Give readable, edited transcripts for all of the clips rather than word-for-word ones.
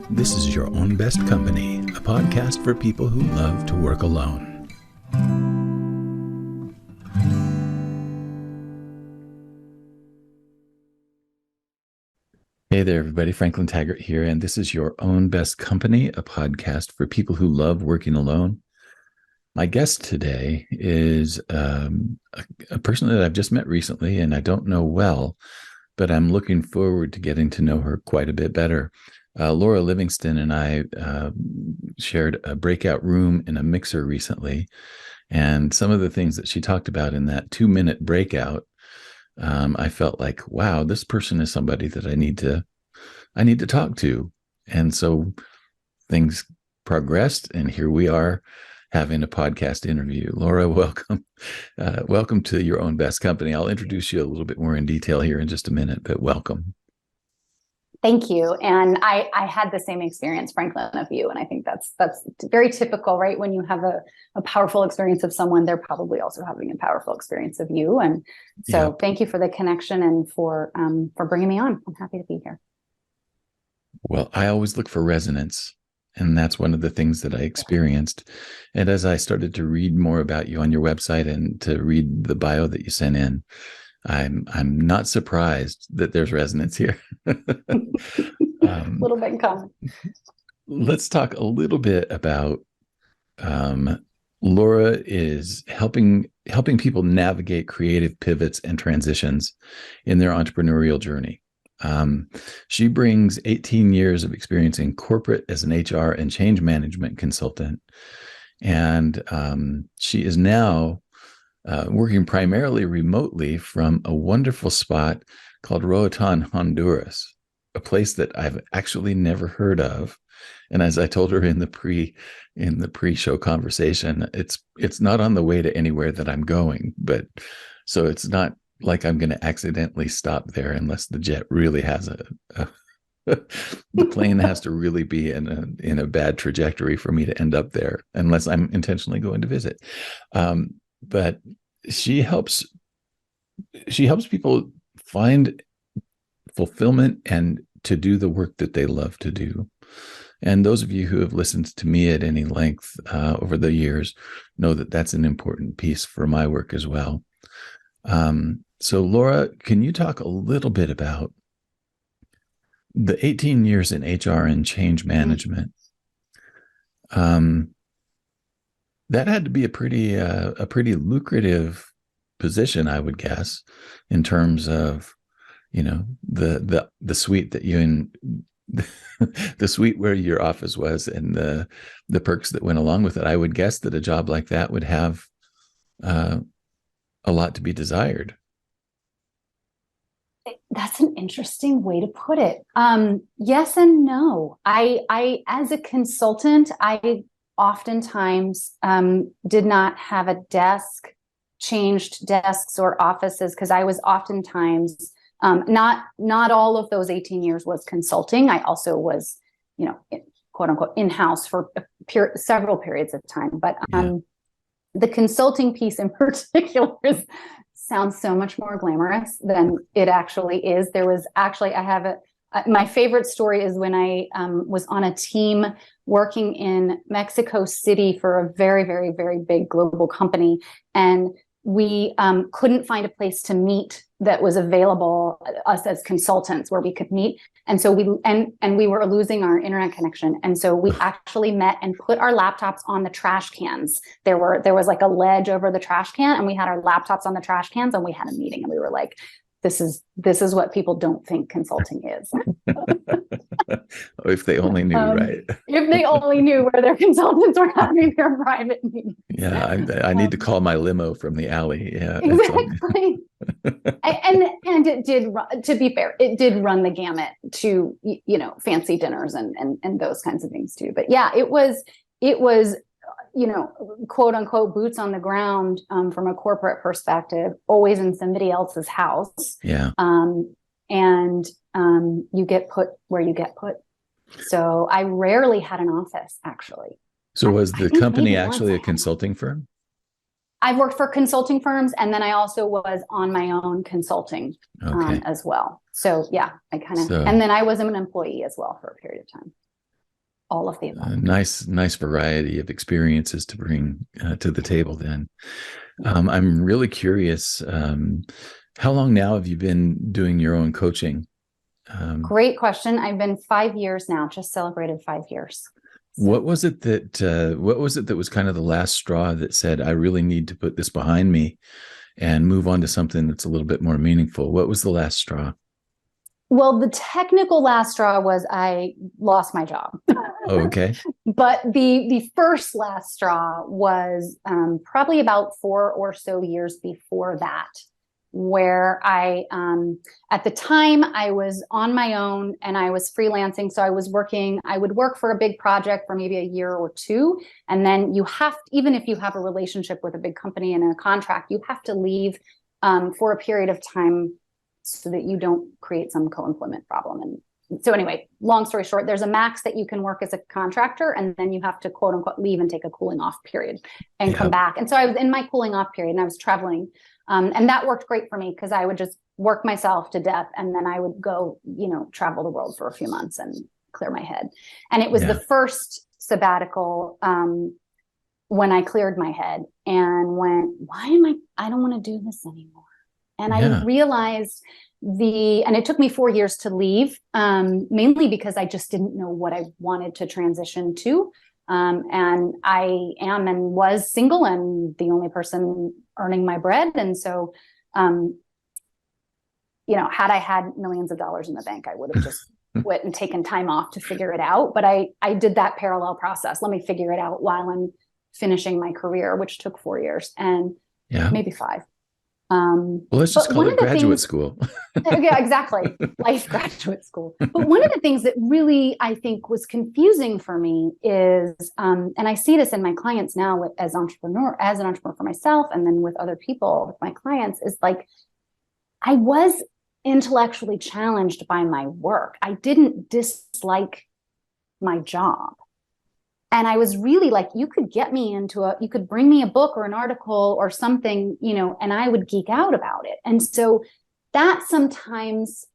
This is Your Own Best Company, a podcast for people who love to work alone. Hey there, everybody. Franklin Taggart here, and this is Your Own Best Company, a podcast for people who love working alone. My guest today is a person that I've just met recently, and I don't know well, but I'm looking forward to getting to know her quite a bit better. Laura Livingston and I shared a breakout room in a mixer recently, and some of the things that she talked about in that 2-minute breakout, I felt like, wow, this person is somebody that I need to talk to. And so things progressed, and here we are having a podcast interview. Laura, welcome. Welcome to Your Own Best Company. I'll introduce you a little bit more in detail here in just a minute, but welcome. Thank you. And I had the same experience, Franklin, of you. And I think that's very typical, right? When you have a powerful experience of someone, they're probably also having a powerful experience of you. And so Thank you for the connection and for bringing me on. I'm happy to be here. Well, I always look for resonance, and that's one of the things that I experienced. And as I started to read more about you on your website and to read the bio that you sent in, I'm not surprised that there's resonance here. A little bit in common. Let's talk a little bit about Laura is helping people navigate creative pivots and transitions in their entrepreneurial journey. She brings 18 years of experience in corporate as an HR and change management consultant. And she is now working primarily remotely from a wonderful spot called Roatan, Honduras, a place that I've actually never heard of. And as I told her in the pre-show conversation, it's not on the way to anywhere that I'm going, but so it's not like I'm going to accidentally stop there unless the jet really has the plane has to really be in a bad trajectory for me to end up there, unless I'm intentionally going to visit. But she helps people find fulfillment and to do the work that they love to do. And those of you who have listened to me at any length over the years know that that's an important piece for my work as well. So Laura, can you talk a little bit about the 18 years in HR and change management? That had to be a pretty lucrative position, I would guess, in terms of, the suite that you in the suite where your office was and the perks that went along with it. I would guess that a job like that would have a lot to be desired. That's an interesting way to put it. Yes and no. I as a consultant, I oftentimes did not have a desk, changed desks or offices, because I was oftentimes not all of those 18 years was consulting. I also was, quote unquote, in-house for several periods of time. But the consulting piece in particular sounds so much more glamorous than it actually is. There was actually, my favorite story is when I was on a team working in Mexico City for a very, very, very big global company. And we couldn't find a place to meet that was available, us as consultants, where we could meet. And so we were losing our internet connection. And so we actually met and put our laptops on the trash cans. There was like a ledge over the trash can, and we had our laptops on the trash cans, and we had a meeting, and we were like, this is what people don't think consulting is. If they only knew, right? If they only knew where their consultants were having their private meetings. Yeah, I need to call my limo from the alley. Yeah, exactly. and it did, to be fair, it did run the gamut to, fancy dinners and those kinds of things too. But yeah, it was, quote unquote, boots on the ground from a corporate perspective, always in somebody else's house. Yeah. And you get put where you get put. So I rarely had an office, actually. So was the company actually a consulting firm? I've worked for consulting firms, and then I also was on my own consulting as well. So yeah, and then I was an employee as well for a period of time. all of the above. Nice variety of experiences to bring to the table then. I'm really curious. How long now have you been doing your own coaching? Great question. I've been 5 years now, just celebrated 5 years. So. What was it that was kind of the last straw that said, I really need to put this behind me and move on to something that's a little bit more meaningful? What was the last straw? Well, the technical last straw was I lost my job. Oh, okay. But the first last straw was probably about 4 or so years before that, where I, at the time, I was on my own and I was freelancing. So I would work for a big project for maybe a year or two. And then even if you have a relationship with a big company and a contract, you have to leave for a period of time so that you don't create some co-employment problem. And so anyway, long story short, there's a max that you can work as a contractor, and then you have to quote unquote leave and take a cooling off period and come back. And so I was in my cooling off period and I was traveling. And that worked great for me because I would just work myself to death and then I would go, travel the world for a few months and clear my head. And it was the first sabbatical when I cleared my head and went, I don't want to do this anymore. And I realized and it took me 4 years to leave, mainly because I just didn't know what I wanted to transition to. And I am and was single and the only person earning my bread. And so, had I had millions of dollars in the bank, I would have just quit and taken time off to figure it out. But I did that parallel process. Let me figure it out while I'm finishing my career, which took 4 years and maybe 5. Well, let's just call it graduate school. Yeah, exactly. Life graduate school. But one of the things that really, I think, was confusing for me is, and I see this in my clients now as an entrepreneur for myself, and then with other people, with my clients, is like, I was intellectually challenged by my work. I didn't dislike my job. And I was really like, you could you could bring me a book or an article or something, and I would geek out about it. And so that sometimes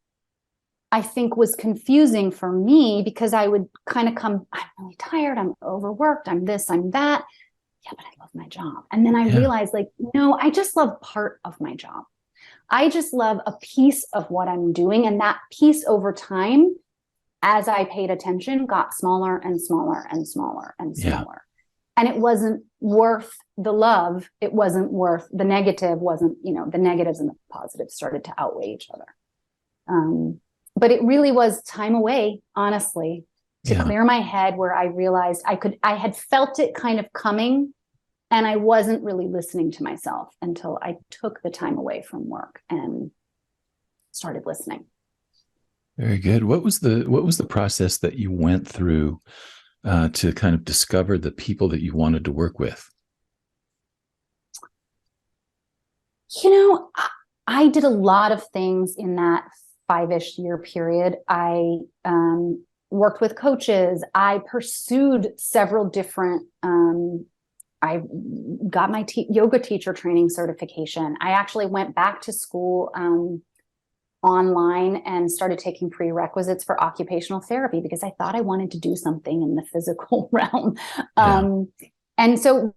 I think was confusing for me because I would kind of I'm really tired, I'm overworked, I'm this, I'm that. Yeah, but I love my job. And then I realized no, I just love part of my job. I just love a piece of what I'm doing. And that piece over time, as I paid attention, got smaller and smaller and smaller and smaller. And it wasn't worth the love. It wasn't worth the negative, the negatives and the positives started to outweigh each other. But it really was time away, honestly, to clear my head, where I realized I had felt it kind of coming and I wasn't really listening to myself until I took the time away from work and started listening. Very good. What was the process that you went through to kind of discover the people that you wanted to work with? I did a lot of things in that 5-ish year period. I worked with coaches. I pursued several different, I got my yoga teacher training certification. I actually went back to school online and started taking prerequisites for occupational therapy because I thought I wanted to do something in the physical realm. And so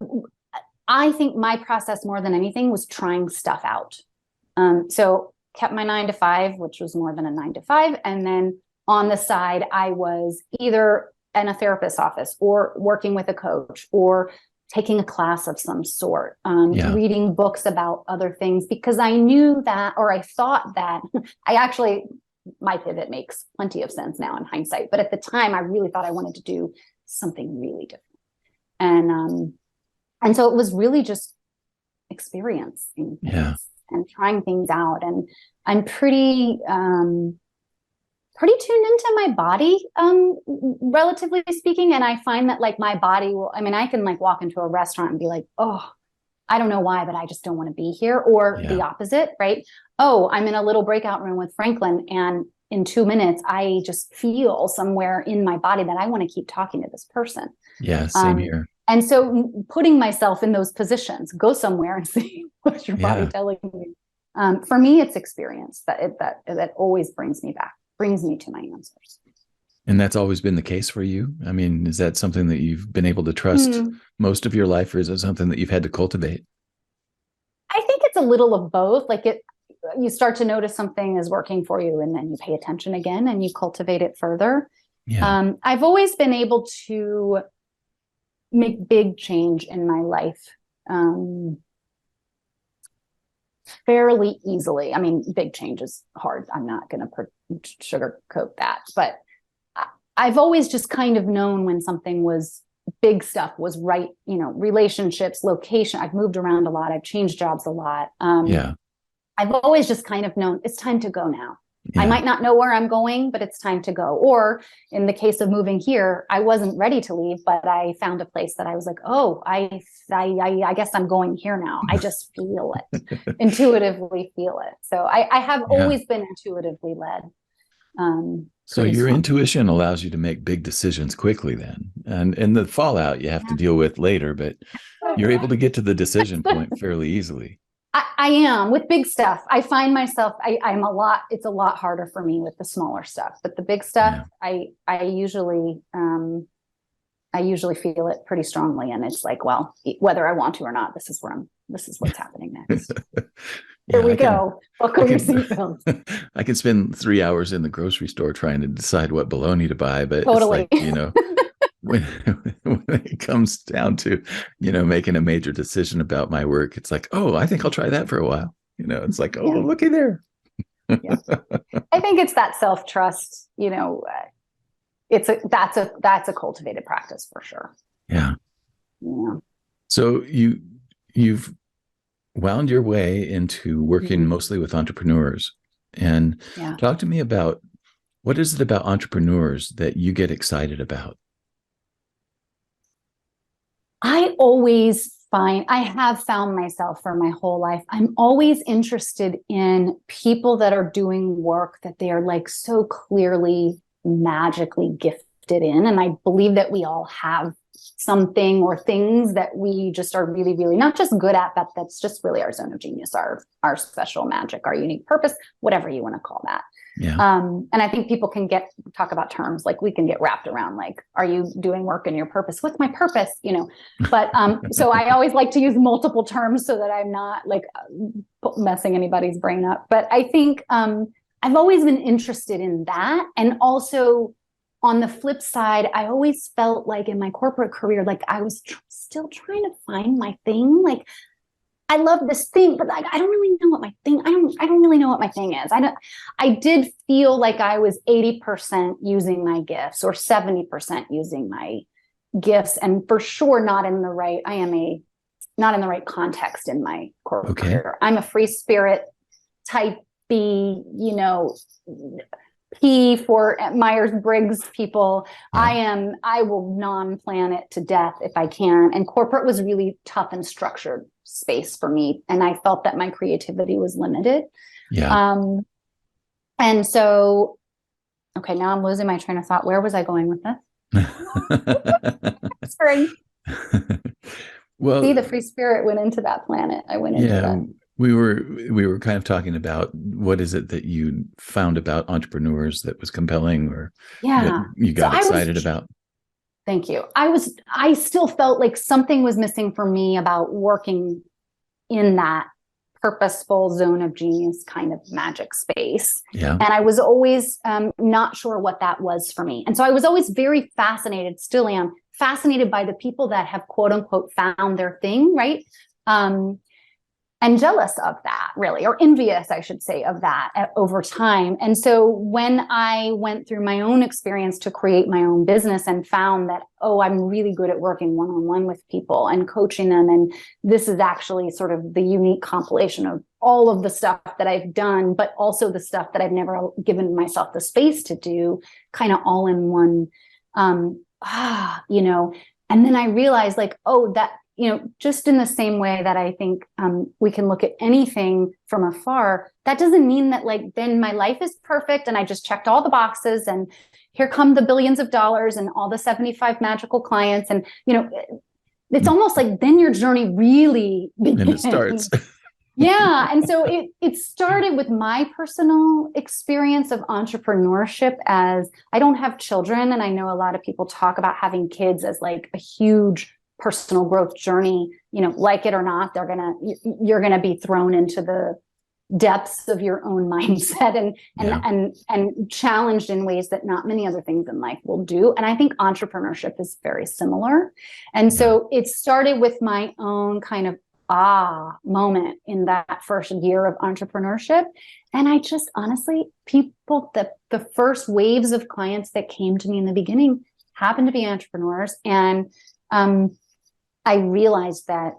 I think my process more than anything was trying stuff out. So kept my 9 to 5, which was more than a 9 to 5. And then on the side, I was either in a therapist's office or working with a coach or taking a class of some sort, reading books about other things, because I knew that, or I thought that my pivot makes plenty of sense now in hindsight. But at the time, I really thought I wanted to do something really different. And so it was really just experiencing things and trying things out. And I'm pretty tuned into my body, relatively speaking. And I find that my body I can walk into a restaurant and be like, oh, I don't know why, but I just don't want to be here. Or the opposite, right? Oh, I'm in a little breakout room with Franklin. And in 2 minutes, I just feel somewhere in my body that I want to keep talking to this person. Yeah, same here. And so putting myself in those positions, go somewhere and see what your body telling you. For me, it's experience that always brings me to my answers. And that's always been the case for you? I mean, is that something that you've been able to trust Hmm. most of your life, or is it something that you've had to cultivate? I think it's a little of both. Like you start to notice something is working for you, and then you pay attention again and you cultivate it further. Yeah. I've always been able to make big change in my life um, fairly easily. I mean, big change is hard. I'm not going to sugarcoat that, but I've always just kind of known when something was big stuff was right, relationships, location. I've moved around a lot. I've changed jobs a lot. Yeah. I've always just kind of known it's time to go now. I Yeah. might not know where I'm going, but it's time to go. Or in the case of moving here, I wasn't ready to leave, but I found a place that I was like, oh, I guess I'm going here now. I just feel it, intuitively feel it. So I have Yeah. always been intuitively led. So Pretty your strong. intuition allows you to make big decisions quickly then. And the fallout you have to Yeah. deal with later, but you're able to get to the decision point fairly easily. I am with big stuff. I find myself, it's a lot harder for me with the smaller stuff, but the big stuff, Yeah. I usually feel it pretty strongly. And it's like, well, whether I want to or not, this is what's happening next. Here Yeah, we go. I Buckle your can seatbelts. I can spend 3 hours in the grocery store trying to decide what bologna to buy, but it's Totally. like, when when it comes down to, making a major decision about my work, it's like, oh, I think I'll try that for a while. It's like, oh, Yeah. looky there. Yeah. I think it's that self-trust, that's a cultivated practice for sure. Yeah. Yeah. So you've wound your way into working Mhm. mostly with entrepreneurs, and Yeah. talk to me about what is it about entrepreneurs that you get excited about? I have found myself for my whole life. I'm always interested in people that are doing work that they are like so clearly magically gifted in. And I believe that we all have something or things that we just are really, really not just good at, but that's just really our zone of genius, our special magic, our unique purpose, whatever you want to call that. Yeah. And I think people can talk about terms like we can get wrapped around like, are you doing work in your purpose? What's my purpose? But so I always like to use multiple terms so that I'm not like messing anybody's brain up. But I think I've always been interested in that. And also on the flip side, I always felt like in my corporate career, like I was still trying to find my thing. Like I love this thing, but I don't really know what my thing. I don't really know what my thing is. I did feel like I was 80% using my gifts or 70% using my gifts, and for sure not in the right. Not in the right context in my corporate career. I'm a free spirit type B, P for Myers-Briggs people. Yeah. I will non-plan it to death if I can. And corporate was really tough and structured space for me. And I felt that my creativity was limited. Yeah. And so, okay, now I'm losing my train of thought. Where was I going with this? Sorry. Well, See, the free spirit went into that planet. I went into yeah, that. we were kind of talking about what is it that you found about entrepreneurs that was compelling, or what Yeah. you So got excited about. thank you. I still felt like something was missing for me about working in that purposeful zone of genius kind of magic space. Yeah. And I was always not sure what that was for me. And so I was always very fascinated, still am fascinated by the people that have quote unquote found their thing, right? And jealous of that, really, or envious, I should say, of that over time. And so when I went through my own experience to create my own business and found that, oh, I'm really good at working one-on-one with people and coaching them. And this is actually sort of the unique compilation of all of the stuff that I've done, but also the stuff that I've never given myself the space to do, kind of all in one, and then I realized like, oh, that, just in the same way that I think we can look at anything from afar, that doesn't mean that like then my life is perfect and I just checked all the boxes and here come the billions of dollars and all the 75 magical clients. And, it's almost like then your journey really begins. And it starts. Yeah. And so it started with my personal experience of entrepreneurship. As I don't have children, and I know a lot of people talk about having kids as like a huge personal growth journey, like it or not, you're gonna be thrown into the depths of your own mindset and challenged in ways that not many other things in life will do. And I think entrepreneurship is very similar. And so it started with my own kind of moment in that first year of entrepreneurship. And I just honestly, the first waves of clients that came to me in the beginning happened to be entrepreneurs. And I realized that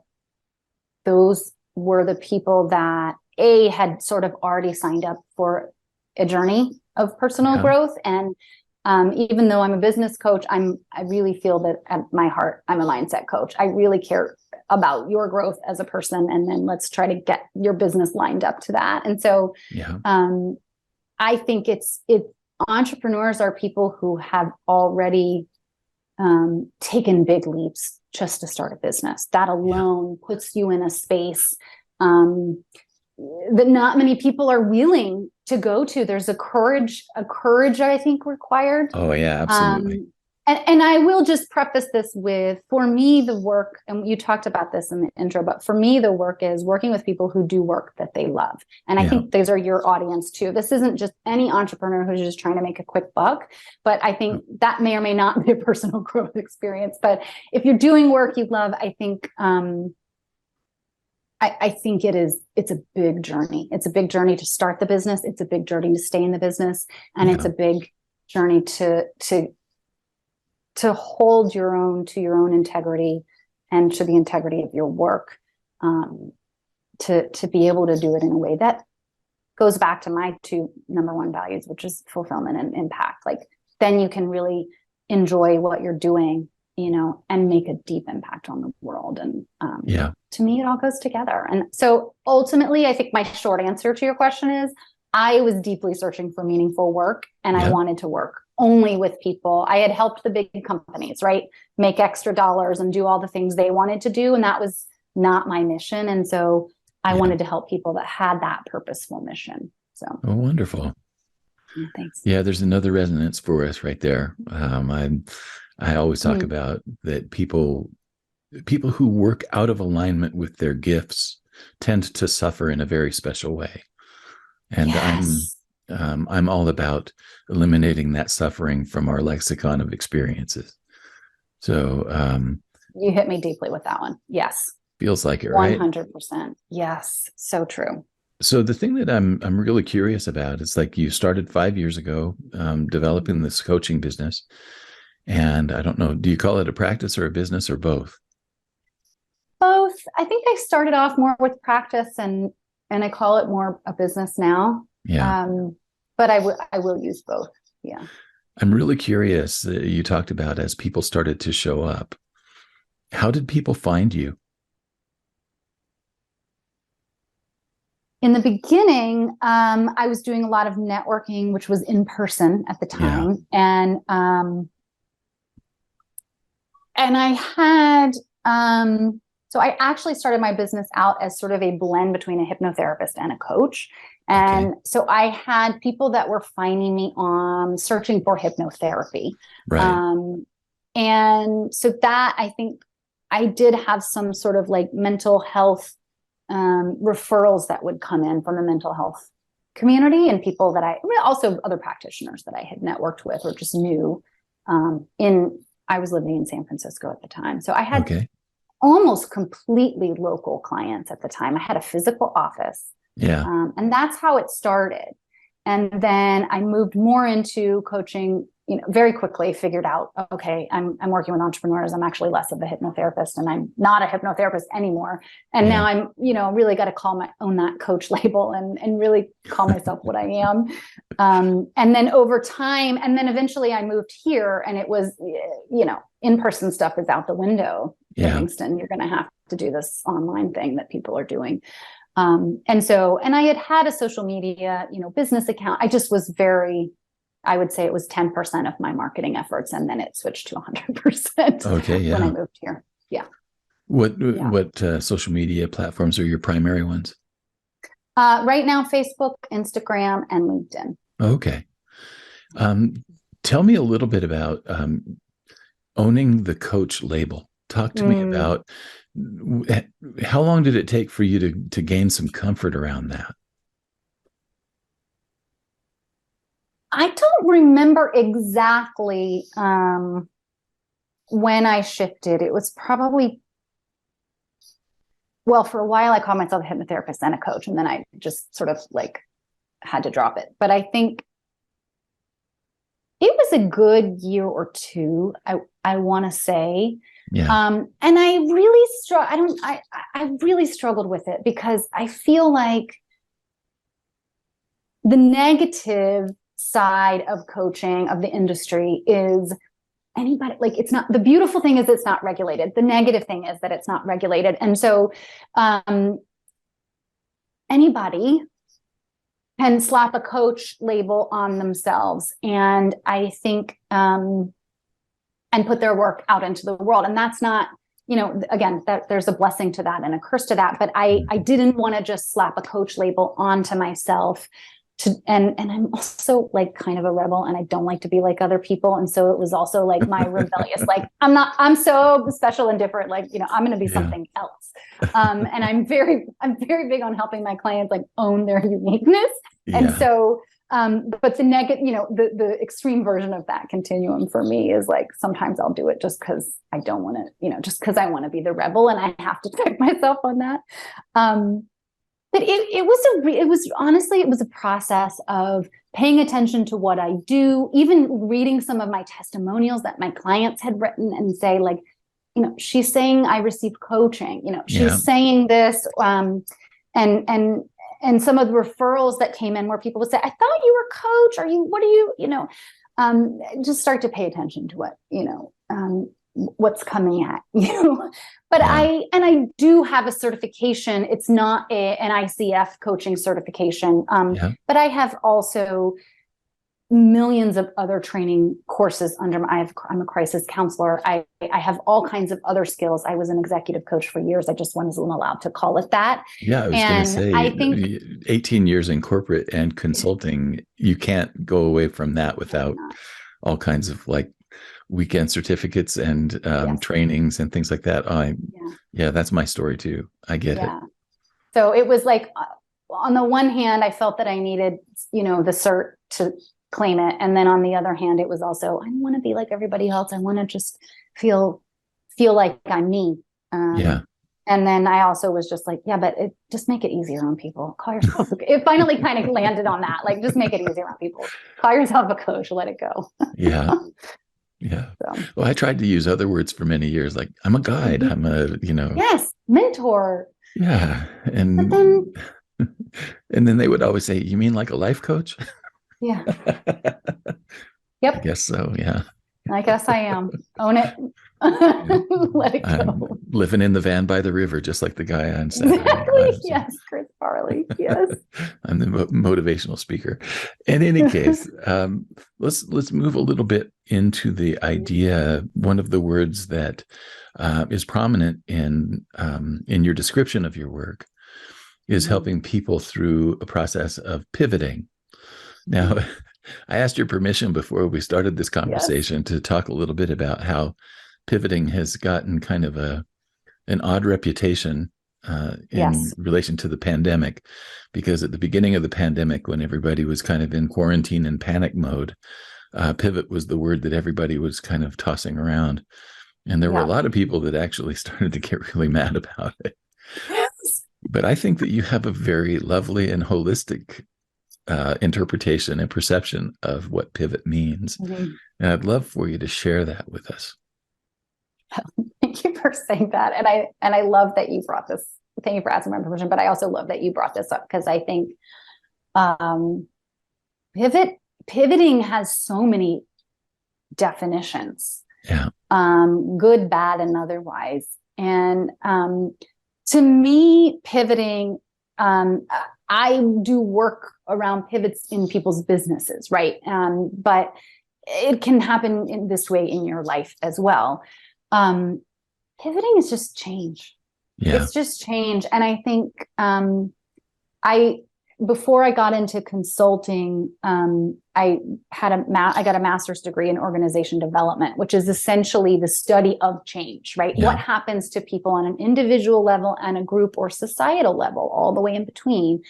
those were the people that had sort of already signed up for a journey of personal growth. And even though I'm a business coach, I really feel that at my heart, I'm a mindset coach. I really care about your growth as a person. And then let's try to get your business lined up to that. And so I think entrepreneurs are people who have already taken big leaps just to start a business. That alone puts you in a space that not many people are willing to go to. There's a courage, I think, required. Oh yeah, absolutely. And I will just preface this with, for me, the work, and you talked about this in the intro, but for me, the work is working with people who do work that they love. And I think those are your audience too. This isn't just any entrepreneur who's just trying to make a quick buck, but I think that may or may not be a personal growth experience. But if you're doing work you love, I think, I think it's a big journey. It's a big journey to start the business. It's a big journey to stay in the business. And it's a big journey to hold your own to your own integrity and to the integrity of your work, to be able to do it in a way that goes back to my two number one values, which is fulfillment and impact. Like, then you can really enjoy what you're doing, and make a deep impact on the world. And to me, it all goes together. And so ultimately, I think my short answer to your question is, I was deeply searching for meaningful work, and I wanted to work only with people. I had helped the big companies, right, make extra dollars and do all the things they wanted to do. And that was not my mission. And so I wanted to help people that had that purposeful mission. So. Oh, wonderful. Yeah, thanks. Yeah, there's another resonance for us right there. I always talk about that people who work out of alignment with their gifts tend to suffer in a very special way. And I'm all about eliminating that suffering from our lexicon of experiences. So you hit me deeply with that one. Yes. Feels like it, right? 100%. Yes. So true. So the thing that I'm really curious about is, like, you started 5 years ago developing this coaching business. And I don't know, do you call it a practice or a business or both? Both. I think I started off more with practice, and I call it more a business now. Yeah. But I will use both. Yeah. I'm really curious. You talked about as people started to show up. How did people find you? In the beginning, I was doing a lot of networking, which was in person at the time. And I had, so I actually started my business out as sort of a blend between a hypnotherapist and a coach. And so I had people that were finding me on searching for hypnotherapy. Right. And so that, I think I did have some sort of like mental health referrals that would come in from the mental health community, and people that also other practitioners that I had networked with or just knew. I was living in San Francisco at the time. So I had almost completely local clients at the time. I had a physical office. Yeah. And that's how it started. And then I moved more into coaching, very quickly figured out, okay, I'm working with entrepreneurs. I'm actually less of a hypnotherapist, and I'm not a hypnotherapist anymore. And now I'm, really got to own that coach label and really call myself what I am. And then over time, and then eventually I moved here, and it was, in-person stuff is out the window. Livingston, you're going to have to do this online thing that people are doing. And I had a social media, business account. I just was I would say it was 10% of my marketing efforts, and then it switched to 100% when I moved here. Yeah. What social media platforms are your primary ones? Right now, Facebook, Instagram, and LinkedIn. Okay. Um, Tell me a little bit about owning the coach label. Talk to me Mm. about how long did it take for you to gain some comfort around that? I don't remember exactly when I shifted. It was probably, well, for a while I called myself a hypnotherapist and a coach, and then I just sort of like had to drop it. But I think it was a good year or two, I want to say. Yeah. And I really I really struggled with it because I feel like the negative side of coaching of the industry is anybody, like, it's not, the beautiful thing is it's not regulated. The negative thing is that it's not regulated. And so anybody can slap a coach label on themselves, and I think and put their work out into the world. And that's not, again, that there's a blessing to that and a curse to that. But I didn't want to just slap a coach label onto myself. And I'm also like kind of a rebel, and I don't like to be like other people. And so it was also like my rebellious, like, I'm so special and different. Like, I'm going to be something else. And I'm very big on helping my clients like own their uniqueness. Yeah. And so, but the negative, the extreme version of that continuum for me is like, sometimes I'll do it just because I don't want to, just because I want to be the rebel, and I have to check myself on that. But it was honestly, it was a process of paying attention to what I do, even reading some of my testimonials that my clients had written and say like, she's saying I received coaching, she's saying this, and some of the referrals that came in where people would say, I thought you were a coach. What are you, just start to pay attention to what, what's coming at you. But I do have a certification. It's not an ICF coaching certification. But I have also millions of other training courses under I'm a crisis counselor. I have all kinds of other skills. I was an executive coach for years. I just wasn't allowed to call it that. Yeah, I was going to say, I think 18 years in corporate and consulting, you can't go away from that without all kinds of like weekend certificates and trainings and things like that. That's my story too. I get it. So it was like, on the one hand, I felt that I needed, the cert to claim it. And then on the other hand, it was also, I want to be like everybody else. I want to just feel like I'm me. And then I also was just like, but just make it easier on people. Call yourself. It finally kind of landed on that. Like, just make it easier on people. Call yourself a coach. Let it go. Yeah. So. Well, I tried to use other words for many years. Like, I'm a guide. I'm a, Yes, mentor. Yeah. And then they would always say, you mean like a life coach? Yeah. Yep. I guess so. Yeah. I guess I am. Own it. Let it go. I'm living in the van by the river, just like the guy on Saturday. Exactly. Yes, Chris Farley. Yes. I'm the motivational speaker. In any case, let's move a little bit into the idea. One of the words that is prominent in your description of your work is helping people through a process of pivoting. Now, I asked your permission before we started this conversation to talk a little bit about how pivoting has gotten kind of an odd reputation in relation to the pandemic, because at the beginning of the pandemic, when everybody was kind of in quarantine and panic mode, pivot was the word that everybody was kind of tossing around. And there were a lot of people that actually started to get really mad about it. Yes. But I think that you have a very lovely and holistic interpretation and perception of what pivot means. And I'd love for you to share that with us. Thank you for saying that. And I love that you brought this. Thank you for asking my permission, but I also love that you brought this up, because I think pivoting has so many definitions. Yeah. Good, bad, and otherwise. And to me, pivoting, I do work around pivots in people's businesses, right? But it can happen in this way in your life as well. Pivoting is just change. Yeah. It's just change. And I think I before I got into consulting, I got a master's degree in organization development, which is essentially the study of change, right? Yeah. What happens to people on an individual level and a group or societal level, all the way in between,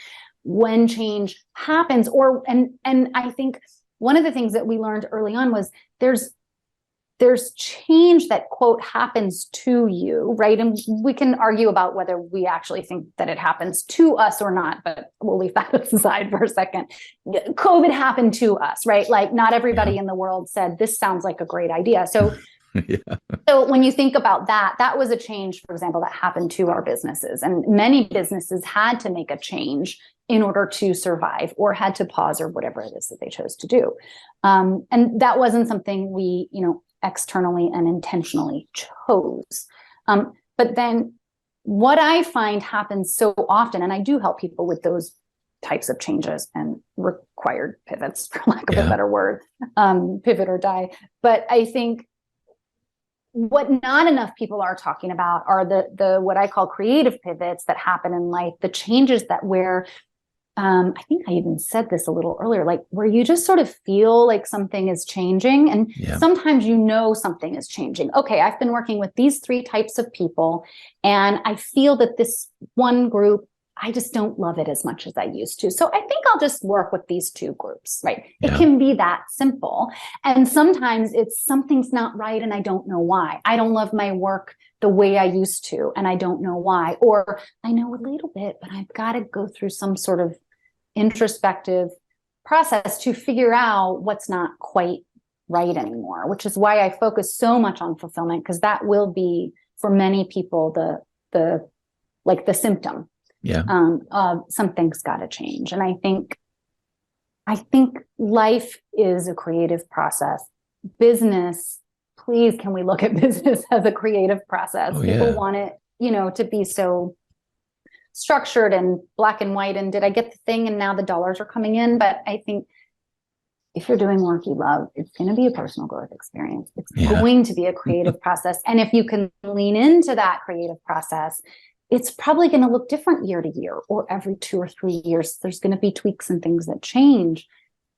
when change happens. And I think one of the things that we learned early on was there's change that, quote, happens to you, right? And we can argue about whether we actually think that it happens to us or not, but we'll leave that aside for a second. COVID happened to us, right? Like, not everybody in the world said, this sounds like a great idea. So, so when you think about that, that was a change, for example, that happened to our businesses. And many businesses had to make a change in order to survive, or had to pause, or whatever it is that they chose to do. And that wasn't something we, externally and intentionally chose. But then what I find happens so often, and I do help people with those types of changes and required pivots, for lack of a better word, pivot or die. But I think what not enough people are talking about are the what I call creative pivots that happen in life, the changes that where I think I even said this a little earlier, like where you just sort of feel like something is changing. And sometimes something is changing. Okay, I've been working with these 3 types of people, and I feel that this one group, I just don't love it as much as I used to. So I think I'll just work with these 2 groups, right? It can be that simple. And sometimes it's something's not right and I don't know why. I don't love my work the way I used to, and I don't know why. Or I know a little bit, but I've got to go through some sort of introspective process to figure out what's not quite right anymore, which is why I focus so much on fulfillment, because that will be, for many people, the symptom. Something's got to change. And I think life is a creative process. Business, please, can we look at business as a creative process? People want it, to be so structured and black and white. And did I get the thing? And now the dollars are coming in. But I think if you're doing work you love, it's going to be a personal growth experience. It's going to be a creative process. And if you can lean into that creative process, it's probably going to look different year to year, or every 2 or 3 years. There's going to be tweaks and things that change.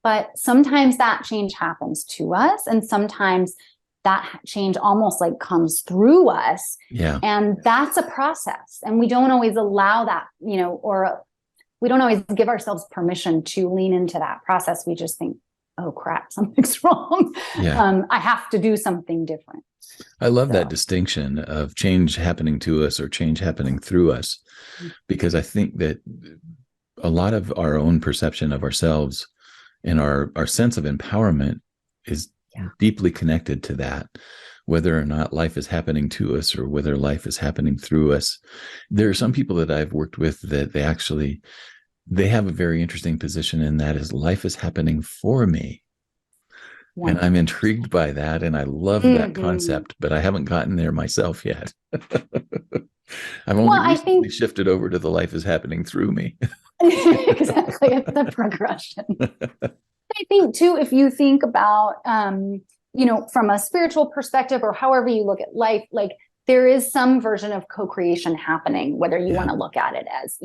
But sometimes that change happens to us, and sometimes that change almost like comes through us. And that's a process. And we don't always allow that, or we don't always give ourselves permission to lean into that process. We just think, oh crap, something's wrong. I have to do something different. I love that distinction of change happening to us or change happening through us, because I think that a lot of our own perception of ourselves and our sense of empowerment is deeply connected to that, whether or not life is happening to us or whether life is happening through us. There are some people that I've worked with that they have a very interesting position, and that is, life is happening for me. And I'm intrigued by that, and I love that concept, but I haven't gotten there myself yet. I've only recently shifted over to the life is happening through me. Exactly. It's the progression. I think too, if you think about, from a spiritual perspective, or however you look at life, like there is some version of co-creation happening, whether you want to look at it as,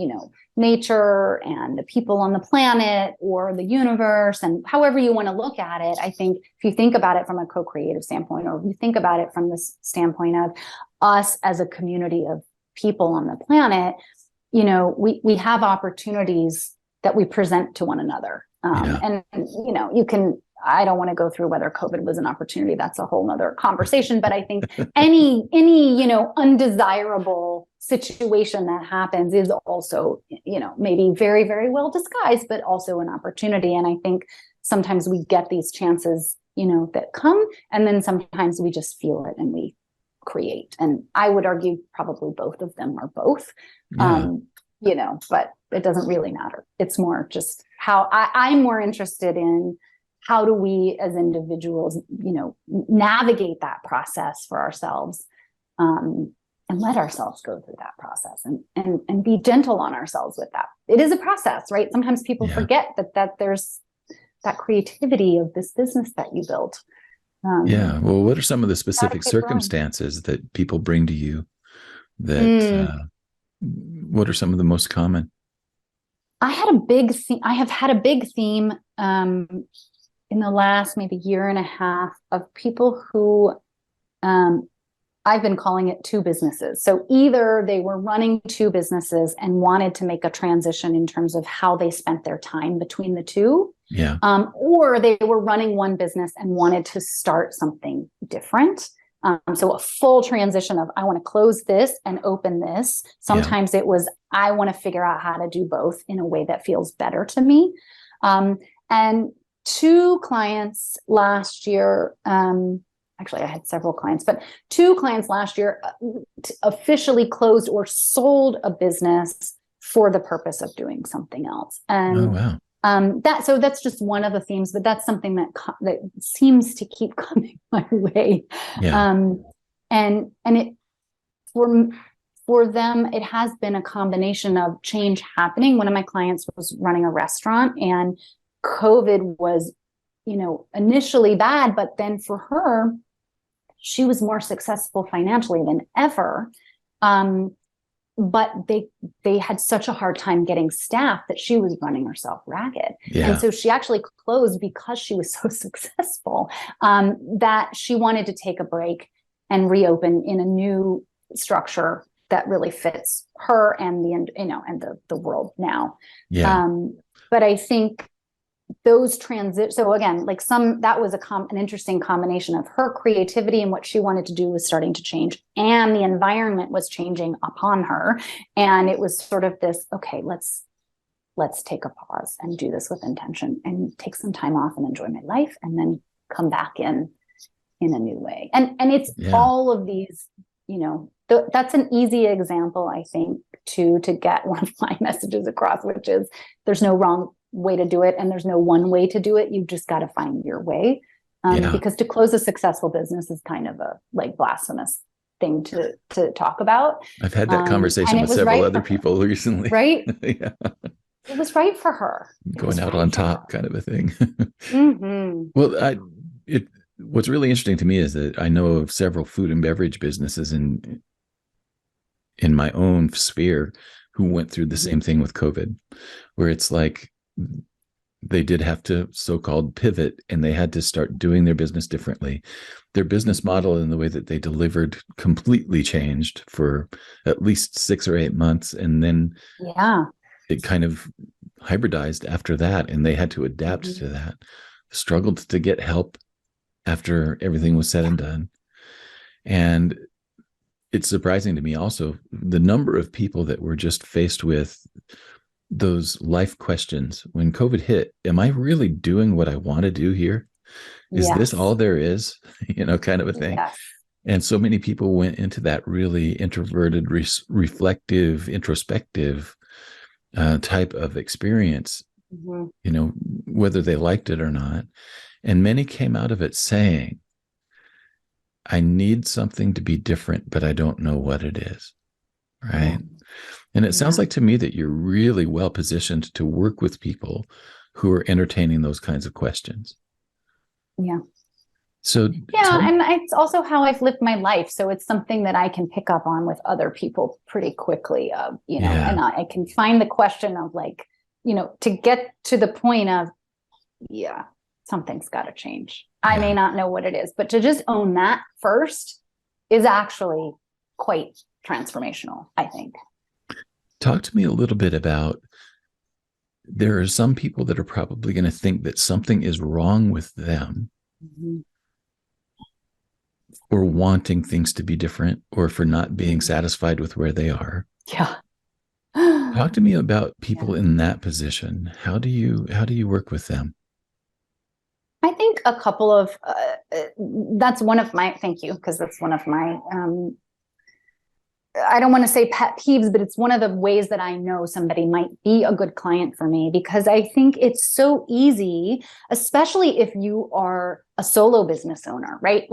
nature and the people on the planet, or the universe, and however you want to look at it. I think if you think about it from a co-creative standpoint, or if you think about it from the standpoint of us as a community of people on the planet, we have opportunities that we present to one another. And, I don't want to go through whether COVID was an opportunity. That's a whole nother conversation. But I think any undesirable situation that happens is also, maybe very, very well disguised, but also an opportunity. And I think sometimes we get these chances, that come, and then sometimes we just feel it and we create. And I would argue probably both of them are both, but it doesn't really matter. It's more just how I'm more interested in how do we as individuals, navigate that process for ourselves, and let ourselves go through that process, and be gentle on ourselves with that. It is a process, right? Sometimes people forget that there's that creativity of this business that you built. Well, what are some of the specific circumstances that people bring to you? What are some of the most common? I had a big theme. I have had a big theme in the last maybe year and a half of people who I've been calling it two businesses. So either they were running two businesses and wanted to make a transition in terms of how they spent their time between the two, Yeah. or they were running one business and wanted to start something different. So a full transition of I want to close this and open this. Sometimes it was I want to figure out how to do both in a way that feels better to me. And two clients last year, actually I had several clients, but two clients last year officially closed or sold a business for the purpose of doing something else. And that's just one of the themes, but that's something that seems to keep coming my way. And it for them, it has been a combination of change happening. One of my clients was running a restaurant, and COVID was, initially bad, but then for her, she was more successful financially than ever. But they had such a hard time getting staff that she was running herself ragged. And so she actually closed because she was so successful, that she wanted to take a break and reopen in a new structure that really fits her and the world now. But I think those so again, like that was an interesting combination of her creativity and what she wanted to do was starting to change, and the environment was changing upon her. And it was sort of this, okay, let's take a pause and do this with intention and take some time off and enjoy my life and then come back in a new way. And it's all of these, that's an easy example, I think, to get one of my messages across, which is there's no wrong way to do it, and there's no one way to do it. You've just got to find your way, because to close a successful business is kind of a blasphemous thing to talk about. I've had that conversation with several other people recently. Right? It was right for her. Going out on top, kind of a thing. Well, what's really interesting to me is that I know of several food and beverage businesses in my own sphere who went through the same thing with COVID, where it's like they did have to so-called pivot, and they had to start doing their business differently. Their business model and the way that they delivered completely changed for at least 6 or 8 months. And then it kind of hybridized after that, and they had to adapt to that. Struggled to get help after everything was said and done. And it's surprising to me also the number of people that were just faced with those life questions when COVID hit. Am I really doing what I want to do here? Is this all there is? Kind of a thing. And so many people went into that really introverted, reflective, introspective type of experience, whether they liked it or not. And many came out of it saying, I need something to be different, but I don't know what it is. Right. And it sounds like to me that you're really well positioned to work with people who are entertaining those kinds of questions. So and it's also how I've lived my life. So it's something that I can pick up on with other people pretty quickly, and I can find the question of to get to the point of, something's got to change. I may not know what it is, but to just own that first is actually quite transformational, I think. Talk to me a little bit about, there are some people that are probably going to think that something is wrong with them for wanting things to be different, or for not being satisfied with where they are. Talk to me about people in that position. How do you work with them? I think a couple of, that's one of my, thank you, because that's one of my, I don't want to say pet peeves, but it's one of the ways that I know somebody might be a good client for me, because I think it's so easy, especially if you are a solo business owner, right?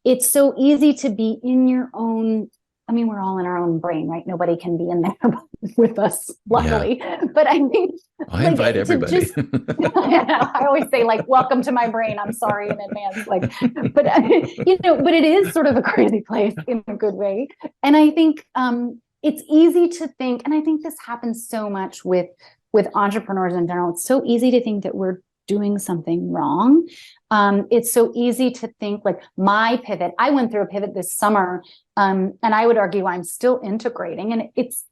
It's so easy to be in your own, we're all in our own brain, right? Nobody can be in there with us, luckily. But I think I invite everybody. I always say, welcome to my brain. I'm sorry in advance. But it is sort of a crazy place in a good way. And I think it's easy to think, and I think this happens so much with with entrepreneurs in general, it's so easy to think that we're doing something wrong. It's so easy to think like my pivot. I went through a pivot this summer, and I would argue I'm still integrating, and it's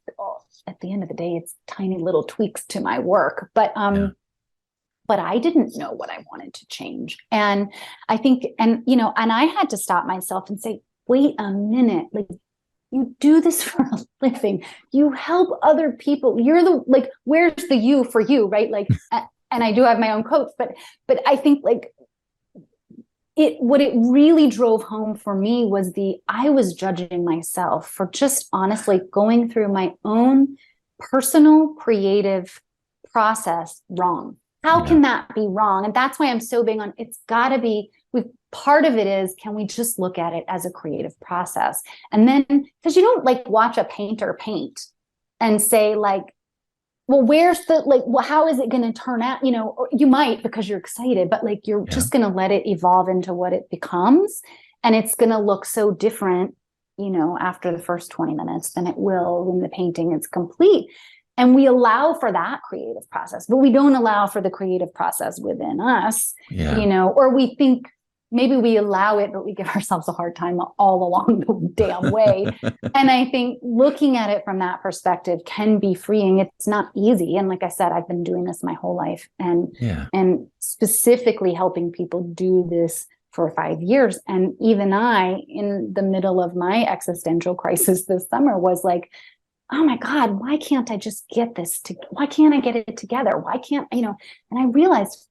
at the end of the day, it's tiny little tweaks to my work, but I didn't know what I wanted to change. And I think, and I had to stop myself and say, wait a minute, like, you do this for a living. You help other people. You're where's the you for you, right? Like, and I do have my own coach, but I think like what it really drove home for me was I was judging myself for just honestly going through my own personal creative process wrong. How can that be wrong? And that's why I'm so big on, it's gotta be, part of it is, can we just look at it as a creative process? And then, because you don't like watch a painter paint and say like, well, where's how is it going to turn out? Or you might because you're excited, but like, you're just going to let it evolve into what it becomes. And it's going to look so different, after the first 20 minutes than it will when the painting is complete. And we allow for that creative process, but we don't allow for the creative process within us, or we think, maybe we allow it, but we give ourselves a hard time all along the damn way. And I think looking at it from that perspective can be freeing. It's not easy. And like I said, I've been doing this my whole life and specifically helping people do this for 5 years. And even I, in the middle of my existential crisis this summer, was like, oh my God, why can't I just get this why can't I get it together? Why can't, and I realized,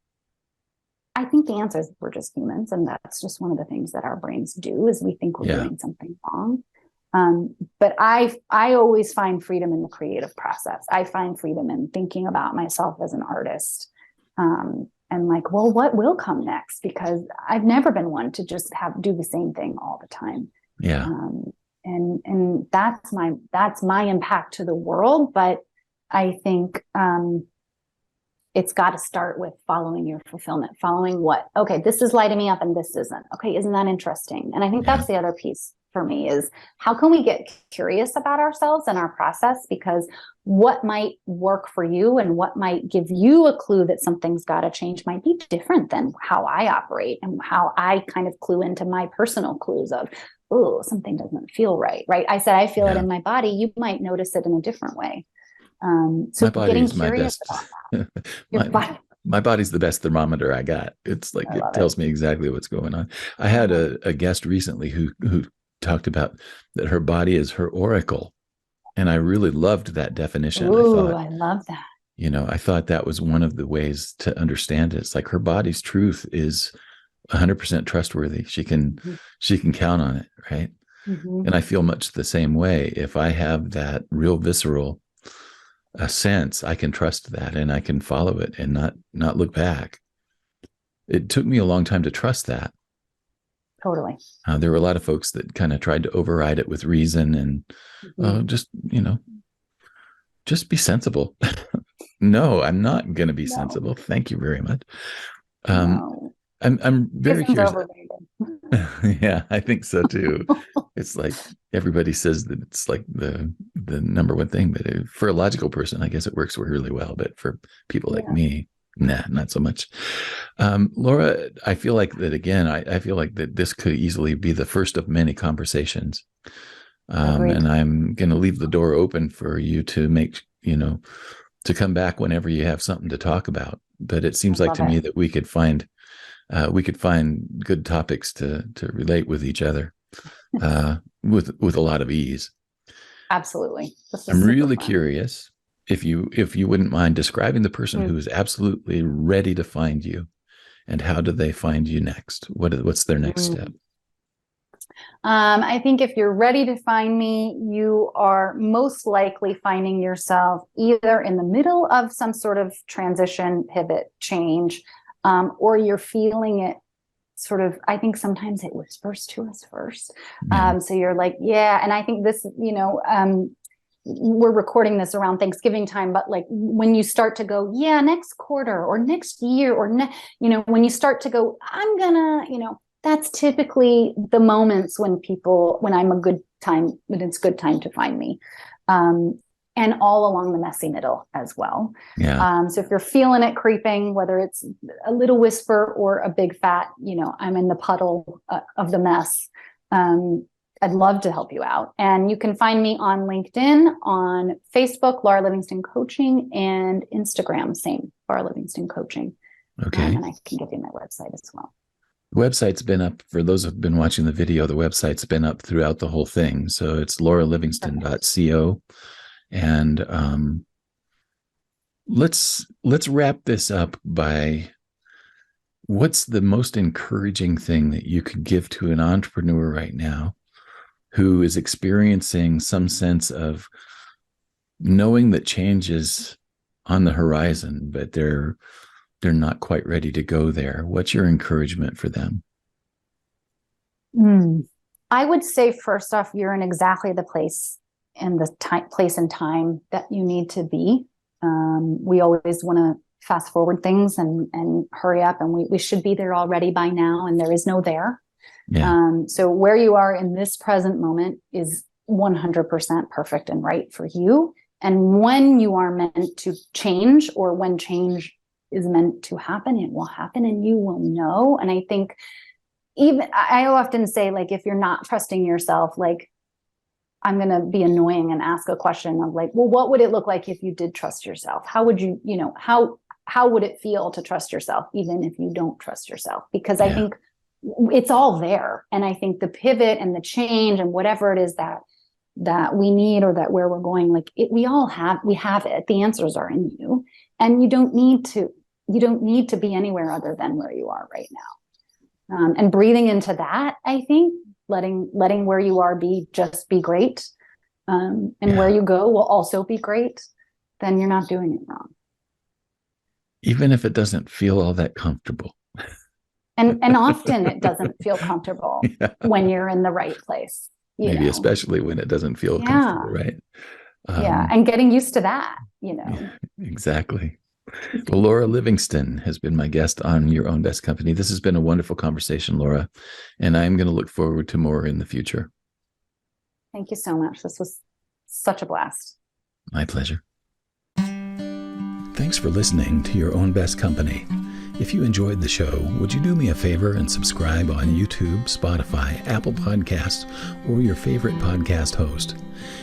I think the answer is we're just humans, and that's just one of the things that our brains do is we think we're doing something wrong. But I always find freedom in the creative process. I find freedom in thinking about myself as an artist, and like, well, what will come next? Because I've never been one to just do the same thing all the time. Yeah. And that's my impact to the world. But I think it's got to start with following your fulfillment, following okay, this is lighting me up and this isn't. Okay, isn't that interesting? And I think that's the other piece for me is how can we get curious about ourselves and our process? Because what might work for you and what might give you a clue that something's got to change might be different than how I operate and how I kind of clue into my personal clues of, oh, something doesn't feel right. I said, I feel it in my body. You might notice it in a different way. So my body getting is my curious best. about that. My body's the best thermometer I got. It's like it tells me exactly what's going on. I had a guest recently who talked about that her body is her oracle, and I really loved that definition. Ooh, I love that. I thought that was one of the ways to understand it. It's like her body's truth is 100% trustworthy. She can count on it, right? Mm-hmm. And I feel much the same way. If I have that real visceral sense, I can trust that and I can follow it and not look back. It took me a long time to trust that. Totally. There were a lot of folks that kind of tried to override it with reason and just be sensible. No, I'm not going to be sensible. Thank you very much. No. I'm very curious. Yeah, I think so too. It's like everybody says that it's like the number one thing, but for a logical person, I guess it works really well. But for people like me, nah, not so much. Laura, I feel like that again. I feel like that this could easily be the first of many conversations, and I'm going to leave the door open for you to to come back whenever you have something to talk about. But it seems like to me that we could find good topics to relate with each other with a lot of ease. Absolutely. I'm really curious if you wouldn't mind describing the person who is absolutely ready to find you, and how do they find you next? What's their next step? I think if you're ready to find me, you are most likely finding yourself either in the middle of some sort of transition, pivot, change, or you're feeling it sort of, I think sometimes it whispers to us first. So you're like, yeah. And I think this, we're recording this around Thanksgiving time, but like when you start to go, yeah, next quarter or next year or, when you start to go, I'm gonna, that's typically the moments when it's good time to find me. and all along the messy middle as well. Yeah. So if you're feeling it creeping, whether it's a little whisper or a big fat, I'm in the puddle of the mess, I'd love to help you out. And you can find me on LinkedIn, on Facebook, Laura Livingston Coaching, and Instagram, same, Laura Livingston Coaching. Okay. And I can give you my website as well. The website's been up for those who've been watching the video. The website's been up throughout the whole thing. So it's lauralivingston.co. And let's wrap this up by what's the most encouraging thing that you could give to an entrepreneur right now who is experiencing some sense of knowing that change is on the horizon, but they're not quite ready to go there. What's your encouragement for them? I would say, first off, you're in exactly the place and place and time that you need to be. We always want to fast forward things and hurry up, and we should be there already by now, and there is no there. Yeah. So where you are in this present moment is 100% perfect and right for you. And when you are meant to change, or when change is meant to happen, it will happen and you will know. And I think I often say, like, if you're not trusting yourself, like, I'm going to be annoying and ask a question of like, well, what would it look like if you did trust yourself? How would you, how would it feel to trust yourself, even if you don't trust yourself? Because I think it's all there. And I think the pivot and the change and whatever it is that we need, or that where we're going, like we have it. The answers are in you, and you don't need to be anywhere other than where you are right now. And breathing into that, I think letting where you are be great. And where you go will also be great. Then you're not doing it wrong. Even if it doesn't feel all that comfortable. And often it doesn't feel comfortable when you're in the right place. Maybe especially when it doesn't feel comfortable, right? And getting used to that, Exactly. Well, Laura Livingston has been my guest on Your Own Best Company. This has been a wonderful conversation, Laura, and I'm going to look forward to more in the future. Thank you so much. This was such a blast. My pleasure. Thanks for listening to Your Own Best Company. If you enjoyed the show, would you do me a favor and subscribe on YouTube, Spotify, Apple Podcasts, or your favorite podcast host?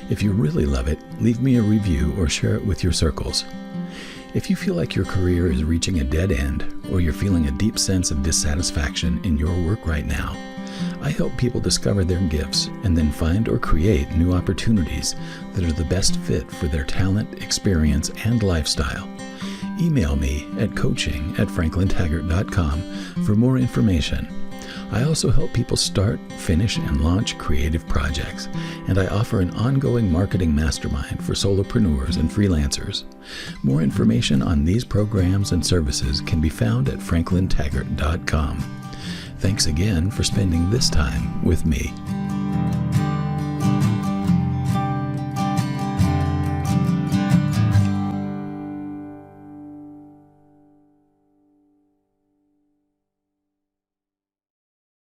If you really love it, leave me a review or share it with your circles. If you feel like your career is reaching a dead end, or you're feeling a deep sense of dissatisfaction in your work right now, I help people discover their gifts and then find or create new opportunities that are the best fit for their talent, experience, and lifestyle. Email me at coaching@franklintaggart.com for more information. I also help people start, finish, and launch creative projects, and I offer an ongoing marketing mastermind for solopreneurs and freelancers. More information on these programs and services can be found at franklintaggart.com. Thanks again for spending this time with me.